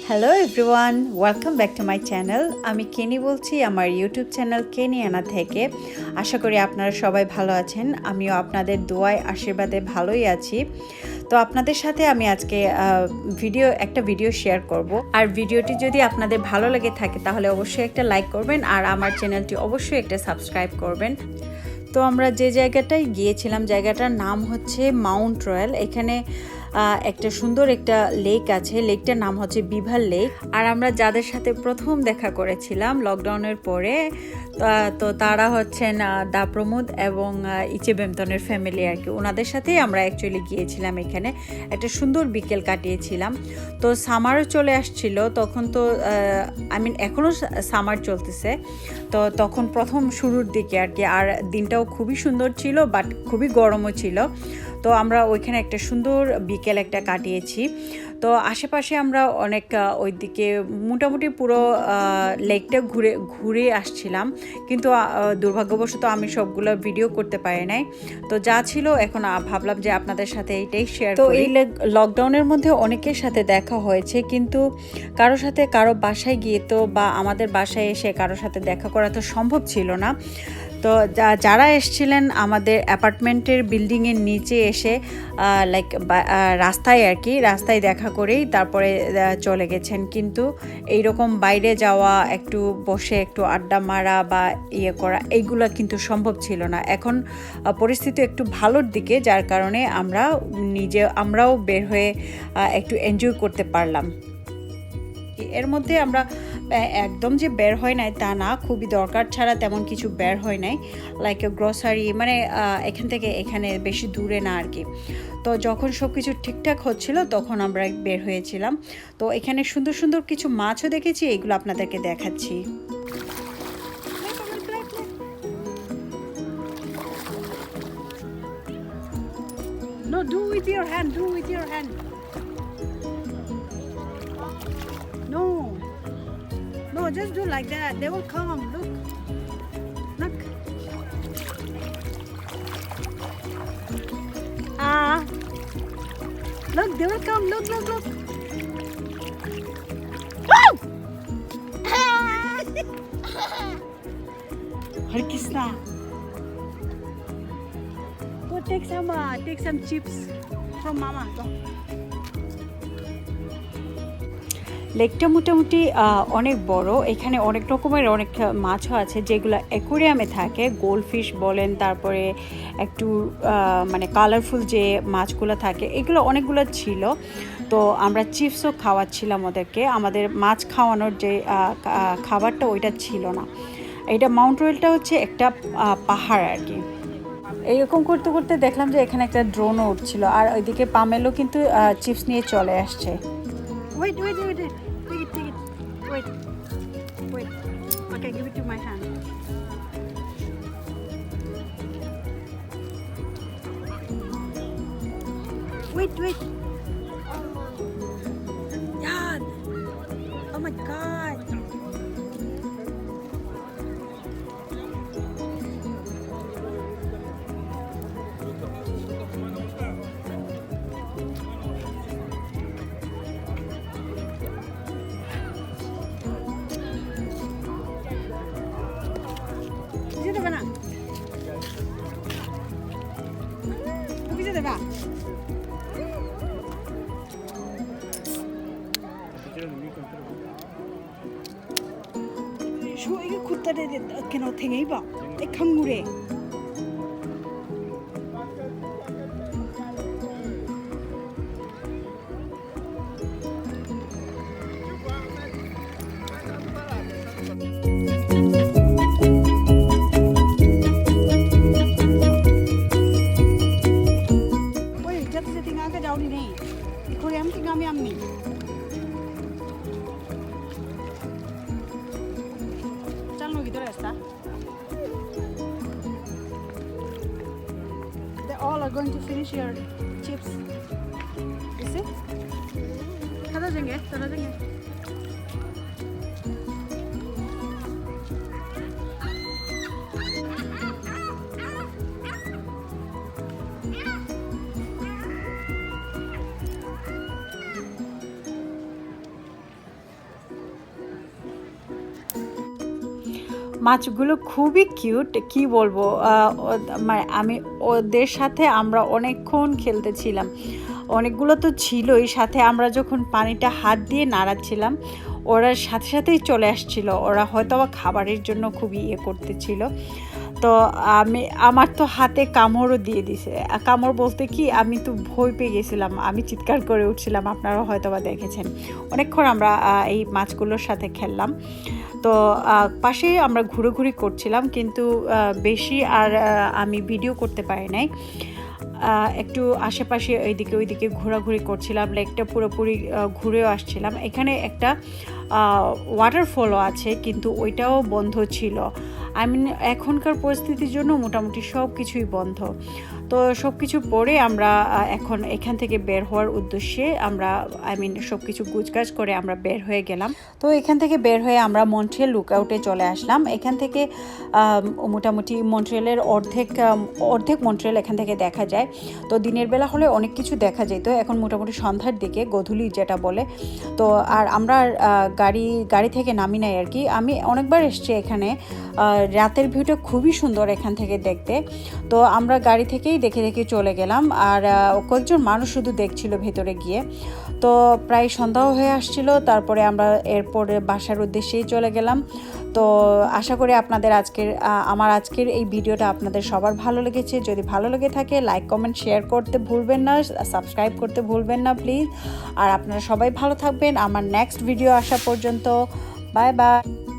Hello everyone, welcome back to my channel. আমি কেনি বলছি আমার ইউটিউব চ্যানেল কেনিয়ানা থেকে। আশা করি আপনারা সবাই ভালো আছেন। আমিও আপনাদের দোয়ায় আশীর্বাদে ভালোই আছি। তো আপনাদের সাথে আমি আজকে একটা ভিডিও শেয়ার করব। আর ভিডিওটি যদি আপনাদের ভালো লেগে থাকে তাহলে অবশ্যই একটা লাইক করবেন আর আমার চ্যানেলটি অবশ্যই একটা সাবস্ক্রাইব করবেন। তো আমরা যে জায়গাটায় গিয়েছিলাম জায়গাটার নাম হচ্ছে মাউন্ট রয়্যাল। এখানে একটা সুন্দর একটা লেক আছে, লেকটার নাম হচ্ছে বিভার লেক। আর আমরা যাদের সাথে প্রথম দেখা করেছিলাম লকডাউনের পরে, তো তারা হচ্ছেন দা প্রমোদ এবং ইচে বেমতনের ফ্যামিলি আর কি। ওনাদের সাথেই আমরা অ্যাকচুয়ালি গিয়েছিলাম। এখানে একটা সুন্দর বিকেল কাটিয়েছিলাম। তো সামারও চলে আসছিল তখন। তো এখনও সামার চলতেছে, তো তখন প্রথম শুরুর দিকে আর কি। আর দিনটাও খুবই সুন্দর ছিল, বাট খুবই গরমও ছিল। তো আমরা ওইখানে একটা সুন্দর বিকেল একটা কাটিয়েছি। তো আশেপাশে আমরা অনেক ওইদিকে মোটামুটি পুরো লেকটা ঘুরে আসছিলাম, কিন্তু দুর্ভাগ্যবশত আমি সবগুলো ভিডিও করতে পারি নাই। তো যা ছিল এখন ভাবলাম যে আপনাদের সাথে এইটাই শেয়ার করি। তো এই লকডাউনের মধ্যে অনেকের সাথে দেখা হয়েছে, কিন্তু কারোর সাথে কারো বাসায় গিয়ে তো বা আমাদের বাসায় এসে কারোর সাথে দেখা করা তো সম্ভব ছিল না। তো যারা এসেছিলেন আমাদের অ্যাপার্টমেন্টের বিল্ডিংয়ের নিচে এসে রাস্তায় আর কি, রাস্তায় দেখা করেই তারপরে চলে গেছেন। কিন্তু এইরকম বাইরে যাওয়া, একটু বসে একটু আড্ডা মারা বা ইয়ে করা, এইগুলো কিন্তু সম্ভব ছিল না। এখন পরিস্থিতি একটু ভালোর দিকে, যার কারণে আমরাও বের হয়ে একটু এনজয় করতে পারলাম। এর মধ্যে আমরা একদম যে বের হয় নাই তা না, খুবই দরকার ছাড়া তেমন কিছু বের হয় নাই। লাইক গ্রসারি, মানে এখান থেকে এখানে বেশি দূরে না আর কি। তো যখন সব কিছু ঠিকঠাক হচ্ছিল তখন আমরা বের হয়েছিলাম। তো এখানে সুন্দর সুন্দর কিছু মাছও দেখেছি, এগুলো আপনাদেরকে দেখাচ্ছি। No, do with your hand, do with your hand. No, just do like that. They will come. Look. Look, they will come. Look. Woo! Harkisna. Go take some chips from Mama. Go. লেকটা মোটামুটি অনেক বড়। এখানে অনেক রকমের অনেক মাছও আছে যেগুলো অ্যাকোরিয়ামে থাকে। গোল্ডফিশ বলেন, তারপরে একটু মানে কালারফুল যে মাছগুলো থাকে, এগুলো অনেকগুলো ছিল। তো আমরা চিপসও খাওয়াচ্ছিলাম ওদেরকে। আমাদের মাছ খাওয়ানোর যে খাবারটা ওইটা ছিল না। এইটা মাউন্ট রয়্যালটা হচ্ছে একটা পাহাড় আর কি। এইরকম করতে করতে দেখলাম যে এখানে একটা ড্রোনও উঠছিল, আর ওইদিকে পামেলও কিন্তু চিপস নিয়ে চলে আসছে। Wait. Take it. Wait. Okay, give it to my hand. Wait. Yeah. Oh my God. 이게 굿다래 걔는 어떻게 입어? 이 강물에. Oi, jatuh tinggal ke jauh ni. Korea mesti kami amni. They all are going to finish your chips. You see? 떨어진게. মাছগুলো খুবই cute, কি বলবো। মানে আমি ওদের সাথে আমরা অনেকক্ষণ খেলতেছিলাম, অনেকগুলো তো ছিলই, সাথে আমরা যখন পানিটা হাত দিয়ে নাড়াচ্ছিলাম ওরা সাথে সাথেই চলে আসছিল। ওরা হয়তো খাবারের জন্য খুবই করতেছিল। তো আমার তো হাতে কামড়ও দিয়ে দিছে। কামড় বলতে কি, আমি তো ভয় পেয়ে গেছিলাম, আমি চিৎকার করে উঠছিলাম, আপনারাও হয়তো দেখেছেন। অনেকক্ষণ আমরা এই মাছগুলোর সাথে খেললাম। তো পাশে আমরা ঘুরোঘুরি করছিলাম, কিন্তু বেশি আর আমি ভিডিও করতে পারি নাই। একটু আশেপাশে এইদিকে ওইদিকে ঘোরাঘুরি করছিলাম, লেকটা পুরোপুরি ঘুরেও আসছিলাম। এখানে একটা ওয়াটারফলও আছে, কিন্তু ওইটাও বন্ধ ছিল। এখনকার পরিস্থিতির জন্য মোটামুটি সব কিছুই বন্ধ। তো সব কিছু পরে আমরা এখন এখান থেকে বের হওয়ার উদ্দেশ্যে আমরা সব কিছু গুছগাছ করে আমরা বের হয়ে গেলাম। তো এখান থেকে বের হয়ে আমরা মন্ট্রিয়াল লুকআউটে চলে আসলাম। এখান থেকে মোটামুটি মন্ট্রিয়ালের অর্ধেক মন্ট্রিয়াল এখান থেকে দেখা যায়। তো দিনের বেলা হলে অনেক কিছু দেখা যেত, এখন মোটামুটি সন্ধ্যার দিকে, গোধূলি যেটা বলে। তো আর আমরা গাড়ি থেকে নামি নাই আর কি। আমি অনেকবার এসেছি এখানে, রাতের ভিউটা খুবই সুন্দর এখান থেকে দেখতে। তো আমরা গাড়ি থেকেই দেখে দেখে চলে গেলাম, আর কয়েকজন মানুষ শুধু দেখছিল ভেতরে গিয়ে। তো প্রায় সন্ধ্যাও হয়ে আসছিল, তারপরে আমরা এরপরে বাসার উদ্দেশ্যেই চলে গেলাম। তো আশা করি আমার আজকের এই ভিডিওটা আপনাদের সবার ভালো লেগেছে। যদি ভালো লেগে থাকে লাইক কমেন্ট শেয়ার করতে ভুলবেন না, সাবস্ক্রাইব করতে ভুলবেন না প্লিজ। আর আপনারা সবাই ভালো থাকবেন আমার নেক্সট ভিডিও আসা পর্যন্ত। Bye bye.